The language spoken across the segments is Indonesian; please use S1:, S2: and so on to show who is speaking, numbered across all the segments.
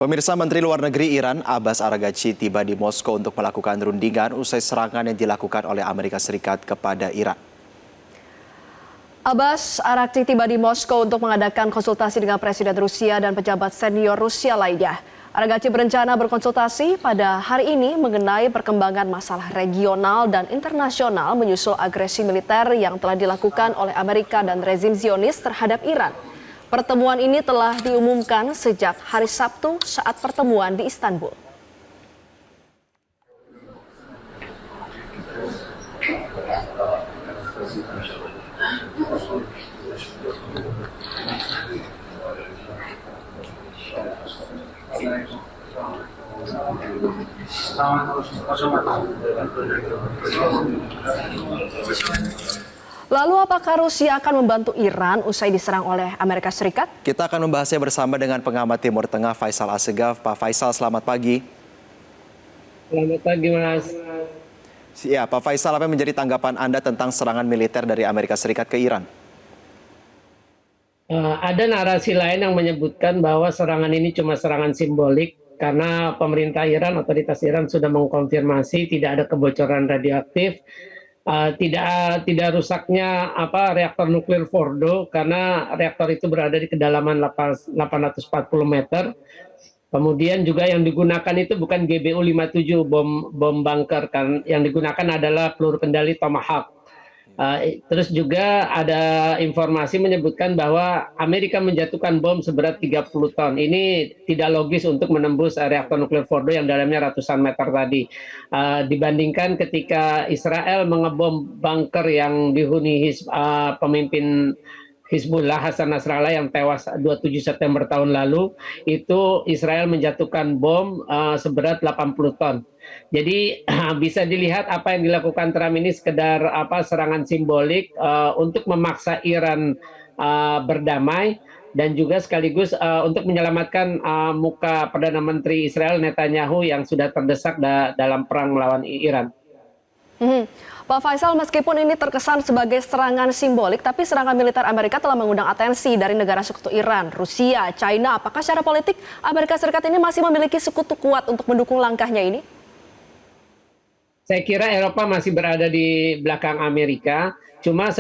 S1: Pemirsa, Menteri Luar Negeri Iran Abbas Araghchi tiba di Moskow untuk melakukan rundingan usai serangan yang dilakukan oleh Amerika Serikat kepada Iran.
S2: Abbas Araghchi tiba di Moskow untuk mengadakan konsultasi dengan Presiden Rusia dan pejabat senior Rusia lainnya. Araghchi berencana berkonsultasi pada hari ini mengenai perkembangan masalah regional dan internasional menyusul agresi militer yang telah dilakukan oleh Amerika dan rezim Zionis terhadap Iran. Pertemuan ini telah diumumkan sejak hari Sabtu saat pertemuan di Istanbul. Lalu apakah Rusia akan membantu Iran usai diserang oleh Amerika Serikat?
S1: Kita akan membahasnya bersama dengan pengamat Timur Tengah Faisal Assegaf. Pak Faisal, selamat pagi.
S3: Selamat pagi, Mas.
S1: Ya, Pak Faisal, apa yang menjadi tanggapan Anda tentang serangan militer dari Amerika Serikat ke Iran?
S3: Ada narasi lain yang menyebutkan bahwa serangan ini cuma serangan simbolik karena pemerintah Iran, otoritas Iran sudah mengkonfirmasi tidak ada kebocoran radioaktif, tidak rusaknya reaktor nuklir Fordo karena reaktor itu berada di kedalaman 840 meter. Kemudian juga yang digunakan itu bukan GBU-57 bom bunker, kan yang digunakan adalah peluru kendali Tomahawk. Terus juga ada informasi menyebutkan bahwa Amerika menjatuhkan bom seberat 30 ton. Ini tidak logis untuk menembus reaktor nuklir Fordo yang dalamnya ratusan meter tadi. Dibandingkan ketika Israel mengebom bunker yang dihuni pemimpin Hizbullah Hasan Nasrallah yang tewas 27 September tahun lalu, itu Israel menjatuhkan bom seberat 80 ton. Jadi bisa dilihat apa yang dilakukan Trump ini sekedar serangan simbolik untuk memaksa Iran berdamai dan juga sekaligus untuk menyelamatkan muka Perdana Menteri Israel Netanyahu yang sudah terdesak dalam perang melawan Iran.
S2: Pak Faisal, meskipun ini terkesan sebagai serangan simbolik, tapi serangan militer Amerika telah mengundang atensi dari negara sekutu Iran, Rusia, China. Apakah secara politik Amerika Serikat ini masih memiliki sekutu kuat untuk mendukung langkahnya ini?
S3: Saya kira Eropa masih berada di belakang Amerika. Cuma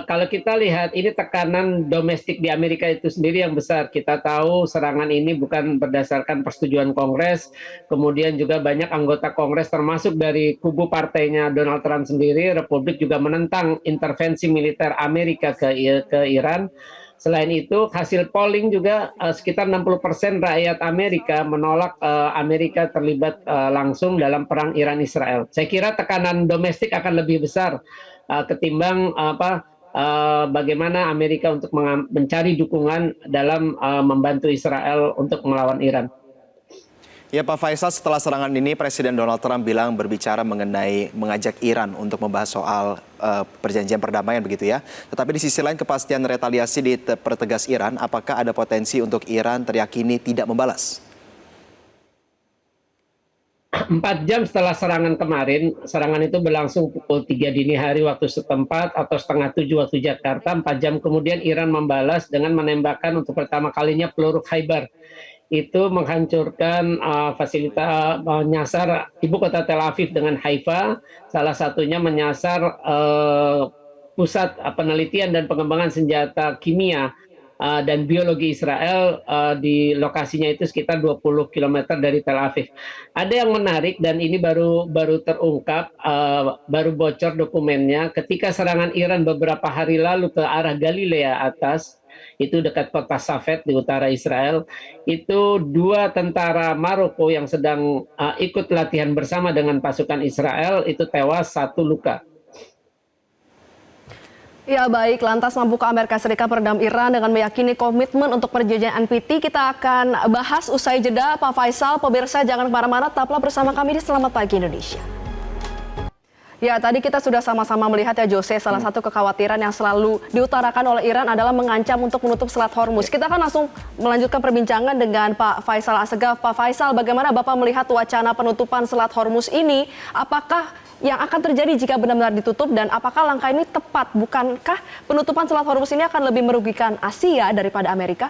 S3: kalau kita lihat ini tekanan domestik di Amerika itu sendiri yang besar. Kita tahu serangan ini bukan berdasarkan persetujuan Kongres. Kemudian juga banyak anggota Kongres termasuk dari kubu partainya Donald Trump sendiri, Republik juga menentang intervensi militer Amerika ke Iran. Selain itu, hasil polling juga sekitar 60% rakyat Amerika menolak Amerika terlibat langsung dalam perang Iran-Israel. Saya kira tekanan domestik akan lebih besar ketimbang bagaimana Amerika untuk mencari dukungan dalam membantu Israel untuk melawan Iran.
S1: Ya, Pak Faisal, setelah serangan ini Presiden Donald Trump bilang berbicara mengenai mengajak Iran untuk membahas soal perjanjian perdamaian begitu ya. Tetapi di sisi lain kepastian retaliasi dipertegas Iran, apakah ada potensi untuk Iran teriyakini tidak membalas?
S3: 4 jam setelah serangan kemarin, serangan itu berlangsung pukul 3 dini hari waktu setempat atau setengah 7 waktu Jakarta. 4 jam kemudian Iran membalas dengan menembakkan untuk pertama kalinya peluru Khaybar. Itu menghancurkan fasilitas menyasar ibu kota Tel Aviv dengan Haifa, salah satunya menyasar pusat penelitian dan pengembangan senjata kimia dan biologi Israel di lokasinya itu sekitar 20 km dari Tel Aviv. Ada yang menarik dan ini baru terungkap, baru bocor dokumennya ketika serangan Iran beberapa hari lalu ke arah Galilea atas, itu dekat kota Safed di utara Israel, itu 2 tentara Maroko yang sedang ikut latihan bersama dengan pasukan Israel itu tewas, 1 luka.
S2: Ya baik, lantas mampukah Amerika Serikat meredam Iran dengan meyakini komitmen untuk perjanjian NPT? Kita akan bahas usai jeda. Pak Faisal, pemirsa jangan kemana-mana, tetaplah bersama kami di Selamat Pagi Indonesia. Ya, tadi kita sudah sama-sama melihat ya Jose, salah satu kekhawatiran yang selalu diutarakan oleh Iran adalah mengancam untuk menutup Selat Hormuz. Kita akan langsung melanjutkan perbincangan dengan Pak Faisal Assegaf. Pak Faisal, bagaimana Bapak melihat wacana penutupan Selat Hormuz ini? Apakah yang akan terjadi jika benar-benar ditutup dan apakah langkah ini tepat? Bukankah penutupan Selat Hormuz ini akan lebih merugikan Asia daripada Amerika?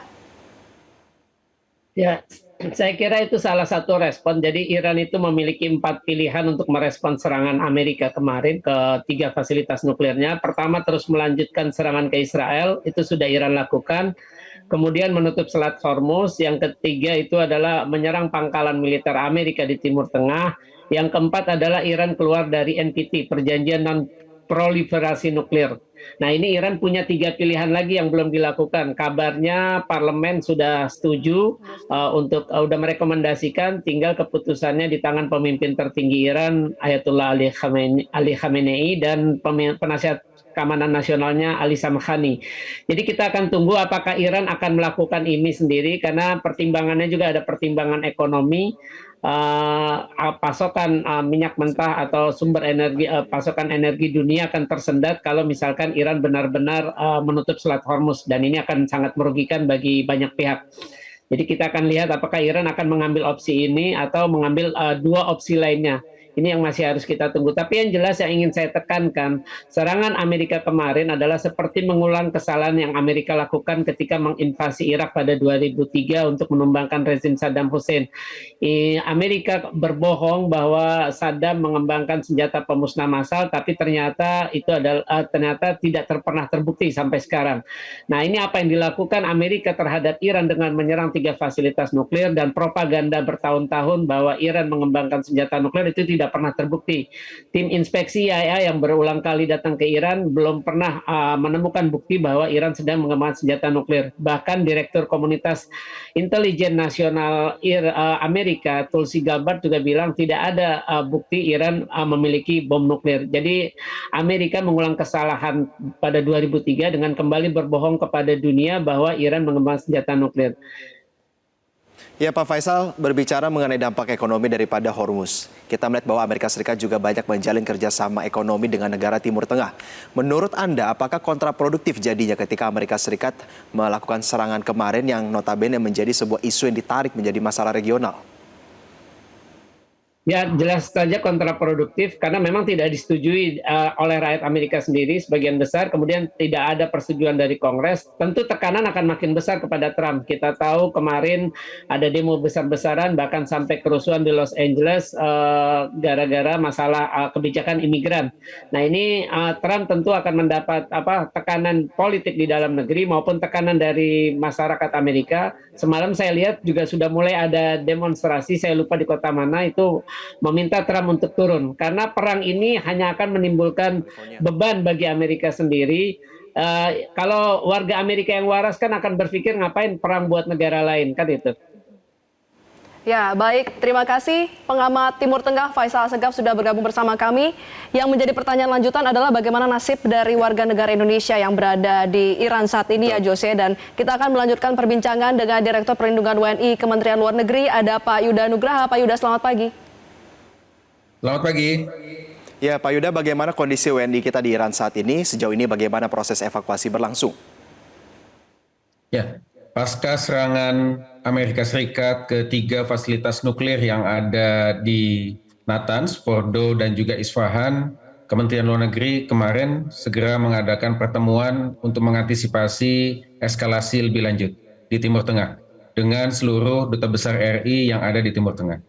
S3: Ya, Saya kira itu salah satu respon. Jadi Iran itu memiliki 4 pilihan untuk merespon serangan Amerika kemarin ke 3 fasilitas nuklirnya. Pertama, terus melanjutkan serangan ke Israel, itu sudah Iran lakukan. Kemudian menutup Selat Hormuz. Yang ketiga itu adalah menyerang pangkalan militer Amerika di Timur Tengah. Yang keempat adalah Iran keluar dari NPT, Perjanjian Non-Proliferasi Nuklir. Nah, ini Iran punya 3 pilihan lagi yang belum dilakukan. Kabarnya parlemen sudah setuju untuk udah merekomendasikan, tinggal keputusannya di tangan pemimpin tertinggi Iran Ayatollah Ali Khamenei dan penasihat keamanan nasionalnya Ali Samkhani. Jadi kita akan tunggu apakah Iran akan melakukan ini sendiri, karena pertimbangannya juga ada pertimbangan ekonomi. Pasokan minyak mentah atau sumber energi, pasokan energi dunia akan tersendat kalau misalkan Iran benar-benar menutup Selat Hormuz, dan ini akan sangat merugikan bagi banyak pihak. Jadi kita akan lihat apakah Iran akan mengambil opsi ini atau mengambil 2 opsi lainnya. Ini yang masih harus kita tunggu. Tapi yang jelas yang ingin saya tekankan, serangan Amerika kemarin adalah seperti mengulang kesalahan yang Amerika lakukan ketika menginvasi Irak pada 2003 untuk menumbangkan rezim Saddam Hussein. Amerika berbohong bahwa Saddam mengembangkan senjata pemusnah massal, tapi ternyata itu adalah ternyata tidak pernah terbukti sampai sekarang. Nah, ini apa yang dilakukan Amerika terhadap Iran dengan menyerang 3 fasilitas nuklir dan propaganda bertahun-tahun bahwa Iran mengembangkan senjata nuklir itu tidak pernah terbukti. Tim inspeksi IAEA yang berulang kali datang ke Iran belum pernah menemukan bukti bahwa Iran sedang mengembangkan senjata nuklir. Bahkan Direktur Komunitas Intelijen Nasional Amerika, Tulsi Gabbard, juga bilang tidak ada bukti Iran memiliki bom nuklir. Jadi Amerika mengulang kesalahan pada 2003 dengan kembali berbohong kepada dunia bahwa Iran mengembangkan senjata nuklir.
S1: Ya Pak Faisal, berbicara mengenai dampak ekonomi daripada Hormuz. Kita melihat bahwa Amerika Serikat juga banyak menjalin kerjasama ekonomi dengan negara Timur Tengah. Menurut Anda, apakah kontraproduktif jadinya ketika Amerika Serikat melakukan serangan kemarin yang notabene menjadi sebuah isu yang ditarik menjadi masalah regional?
S3: Ya, jelas saja kontraproduktif karena memang tidak disetujui oleh rakyat Amerika sendiri sebagian besar, kemudian tidak ada persetujuan dari Kongres. Tentu tekanan akan makin besar kepada Trump. Kita tahu kemarin ada demo besar-besaran, bahkan sampai kerusuhan di Los Angeles gara-gara masalah kebijakan imigran. Nah, ini Trump tentu akan mendapat tekanan politik di dalam negeri maupun tekanan dari masyarakat Amerika. Semalam saya lihat juga sudah mulai ada demonstrasi, saya lupa di kota mana, itu meminta Trump untuk turun karena perang ini hanya akan menimbulkan beban bagi Amerika sendiri. Kalau warga Amerika yang waras kan akan berpikir ngapain perang buat negara lain, kan itu.
S2: Ya, baik. Terima kasih pengamat Timur Tengah Faisal Assegaf sudah bergabung bersama kami. Yang menjadi pertanyaan lanjutan adalah bagaimana nasib dari warga negara Indonesia yang berada di Iran saat ini, ya Jose. Dan kita akan melanjutkan perbincangan dengan Direktur Perlindungan WNI Kementerian Luar Negeri, ada Pak Yuda Nugraha. Pak Yuda, selamat pagi.
S4: Selamat pagi.
S1: Ya Pak Yuda, bagaimana kondisi WNI kita di Iran saat ini? Sejauh ini bagaimana proses evakuasi berlangsung?
S4: Ya, pasca serangan Amerika Serikat ke 3 fasilitas nuklir yang ada di Natanz, Fordo, dan juga Isfahan, Kementerian Luar Negeri kemarin segera mengadakan pertemuan untuk mengantisipasi eskalasi lebih lanjut di Timur Tengah dengan seluruh duta besar RI yang ada di Timur Tengah.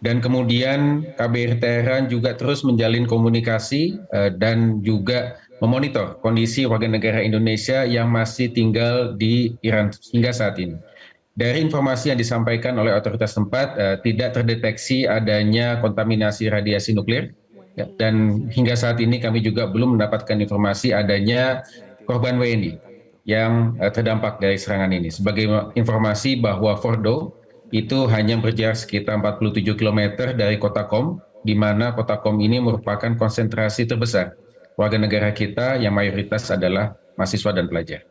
S4: Dan kemudian KBRI Teheran juga terus menjalin komunikasi dan juga memonitor kondisi warga negara Indonesia yang masih tinggal di Iran hingga saat ini. Dari informasi yang disampaikan oleh otoritas tempat, tidak terdeteksi adanya kontaminasi radiasi nuklir. Dan hingga saat ini kami juga belum mendapatkan informasi adanya korban WNI yang terdampak dari serangan ini. Sebagai informasi bahwa Fordo itu hanya berjarak sekitar 47 km dari kota Qom, di mana kota Qom ini merupakan konsentrasi terbesar warga negara kita yang mayoritas adalah mahasiswa dan pelajar.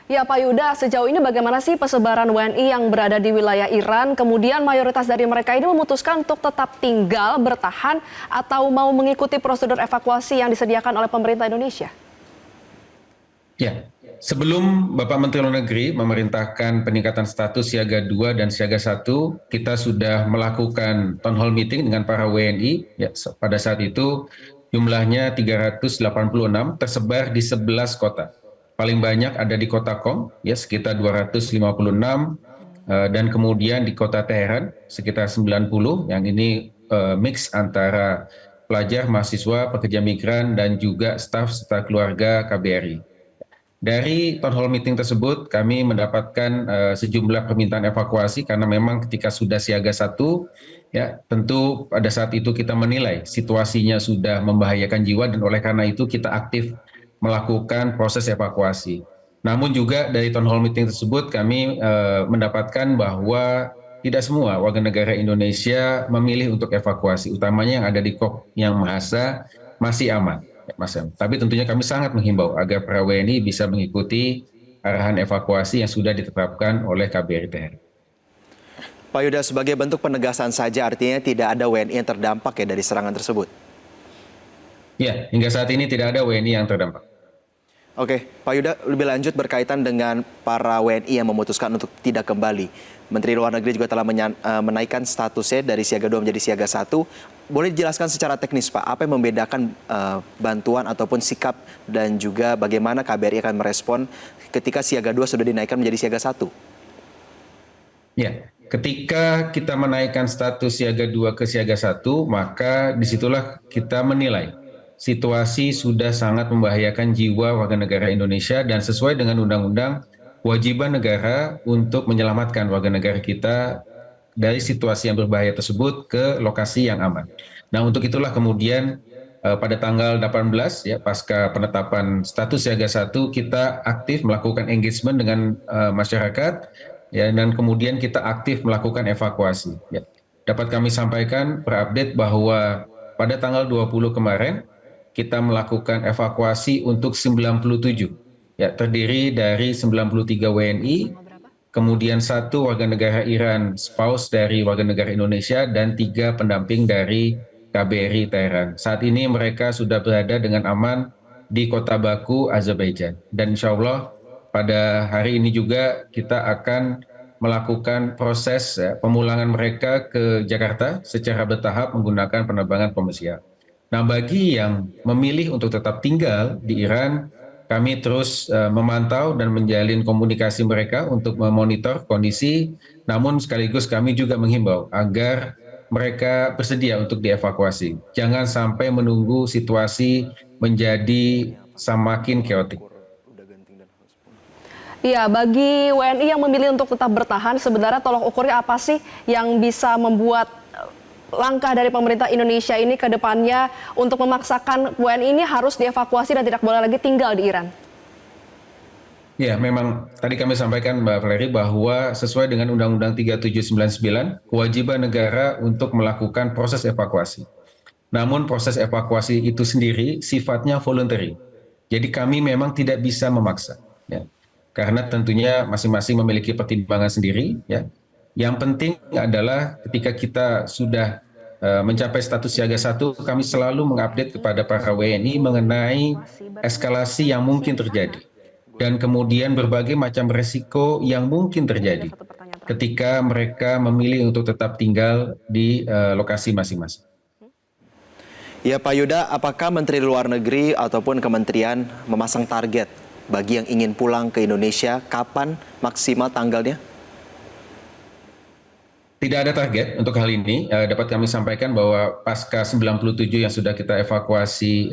S2: Ya Pak Yuda, sejauh ini bagaimana sih persebaran WNI yang berada di wilayah Iran? Kemudian mayoritas dari mereka ini memutuskan untuk tetap tinggal, bertahan, atau mau mengikuti prosedur evakuasi yang disediakan oleh pemerintah Indonesia?
S4: Ya, sebelum Bapak Menteri Luar Negeri memerintahkan peningkatan status siaga 2 dan siaga 1, kita sudah melakukan town hall meeting dengan para WNI. Ya, pada saat itu jumlahnya 386 tersebar di 11 kota. Paling banyak ada di kota Qom, ya sekitar 256. dan kemudian di kota Teheran sekitar 90, yang ini mix antara pelajar, mahasiswa, pekerja migran, dan juga staf serta keluarga KBRI. Dari town hall meeting tersebut, kami mendapatkan sejumlah permintaan evakuasi karena memang ketika sudah siaga 1, ya tentu pada saat itu kita menilai situasinya sudah membahayakan jiwa dan oleh karena itu kita aktif melakukan proses evakuasi. Namun juga dari town hall meeting tersebut kami mendapatkan bahwa tidak semua warga negara Indonesia memilih untuk evakuasi, utamanya yang ada di Kok yang Mahasa masih aman. Mas Em. Tapi tentunya kami sangat menghimbau agar para WNI bisa mengikuti arahan evakuasi yang sudah ditetapkan oleh KBRI Teheran.
S1: Pak Yuda, sebagai bentuk penegasan saja artinya tidak ada WNI yang terdampak ya dari serangan tersebut?
S4: Ya, hingga saat ini tidak ada WNI yang terdampak.
S1: Oke, Pak Yuda, lebih lanjut berkaitan dengan para WNI yang memutuskan untuk tidak kembali. Menteri Luar Negeri juga telah menaikkan statusnya dari siaga 2 menjadi siaga 1. Boleh dijelaskan secara teknis, Pak, apa yang membedakan bantuan ataupun sikap dan juga bagaimana KBRI akan merespon ketika siaga 2 sudah dinaikkan menjadi siaga 1?
S4: Ya, ketika kita menaikkan status siaga 2 ke siaga 1, maka disitulah kita menilai situasi sudah sangat membahayakan jiwa warga negara Indonesia dan sesuai dengan undang-undang kewajiban negara untuk menyelamatkan warga negara kita dari situasi yang berbahaya tersebut ke lokasi yang aman. Nah, untuk itulah kemudian pada tanggal 18 ya pasca penetapan status siaga 1 kita aktif melakukan engagement dengan masyarakat ya dan kemudian kita aktif melakukan evakuasi ya. Dapat kami sampaikan update bahwa pada tanggal 20 kemarin kita melakukan evakuasi untuk 97 ya terdiri dari 93 WNI, kemudian 1 warga negara Iran, spouse dari warga negara Indonesia, dan 3 pendamping dari KBRI Teheran. Saat ini mereka sudah berada dengan aman di kota Baku, Azerbaijan. Dan insya Allah pada hari ini juga kita akan melakukan proses ya, pemulangan mereka ke Jakarta secara bertahap menggunakan penerbangan komersial. Nah, bagi yang memilih untuk tetap tinggal di Iran, kami terus memantau dan menjalin komunikasi mereka untuk memonitor kondisi, namun sekaligus kami juga menghimbau agar mereka bersedia untuk dievakuasi. Jangan sampai menunggu situasi menjadi semakin keotik.
S2: Iya, bagi WNI yang memilih untuk tetap bertahan, sebenarnya tolok ukurnya apa sih yang bisa membuat langkah dari pemerintah Indonesia ini ke depannya untuk memaksakan WNI ini harus dievakuasi dan tidak boleh lagi tinggal di Iran?
S4: Ya, memang tadi kami sampaikan Mbak Fleri bahwa sesuai dengan Undang-Undang 3799, kewajiban negara untuk melakukan proses evakuasi. Namun proses evakuasi itu sendiri sifatnya voluntary. Jadi kami memang tidak bisa memaksa. Ya. Karena tentunya masing-masing memiliki pertimbangan sendiri. Ya. Yang penting adalah ketika kita sudah mencapai status siaga 1, kami selalu mengupdate kepada para WNI mengenai eskalasi yang mungkin terjadi. Dan kemudian berbagai macam resiko yang mungkin terjadi ketika mereka memilih untuk tetap tinggal di lokasi masing-masing.
S1: Ya Pak Yuda, apakah Menteri Luar Negeri ataupun Kementerian memasang target bagi yang ingin pulang ke Indonesia, kapan maksimal tanggalnya?
S4: Tidak ada target untuk hal ini. Dapat kami sampaikan bahwa pasca 97 yang sudah kita evakuasi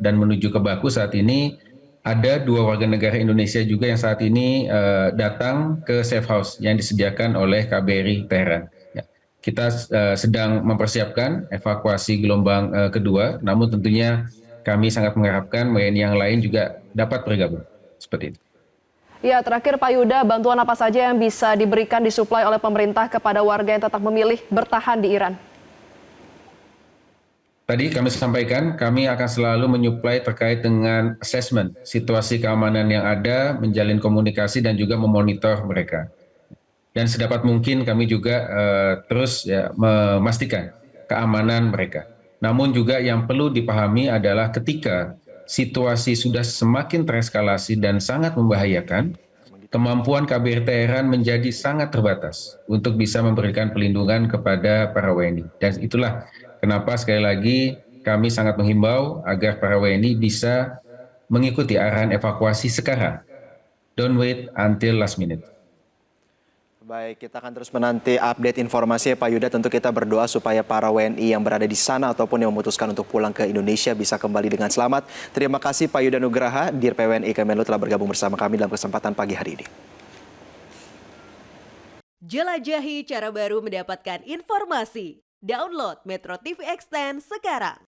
S4: dan menuju ke Baku saat ini, ada 2 warga negara Indonesia juga yang saat ini datang ke safe house yang disediakan oleh KBRI Teheran. Ya. Kita sedang mempersiapkan evakuasi gelombang kedua, namun tentunya kami sangat mengharapkan WNI yang lain juga dapat bergabung. Seperti itu.
S2: Ya, terakhir Pak Yuda, bantuan apa saja yang bisa diberikan disuplai oleh pemerintah kepada warga yang tetap memilih bertahan di Iran?
S4: Tadi kami sampaikan, kami akan selalu menyuplai terkait dengan assessment situasi keamanan yang ada, menjalin komunikasi dan juga memonitor mereka. Dan sedapat mungkin kami juga terus ya, memastikan keamanan mereka. Namun juga yang perlu dipahami adalah ketika situasi sudah semakin tereskalasi dan sangat membahayakan, kemampuan KBRI Teheran menjadi sangat terbatas untuk bisa memberikan perlindungan kepada para WNI. Dan itulah kenapa sekali lagi kami sangat menghimbau agar para WNI bisa mengikuti arahan evakuasi sekarang. Don't wait until last minute.
S1: Baik, kita akan terus menanti update informasi ya Pak Yuda. Tentu kita berdoa supaya para WNI yang berada di sana ataupun yang memutuskan untuk pulang ke Indonesia bisa kembali dengan selamat. Terima kasih Pak Yuda Nugraha, Dir PWNI Kemenlu telah bergabung bersama kami dalam kesempatan pagi hari ini.
S5: Jelajahi cara baru mendapatkan informasi. Download Metro TV Extend sekarang.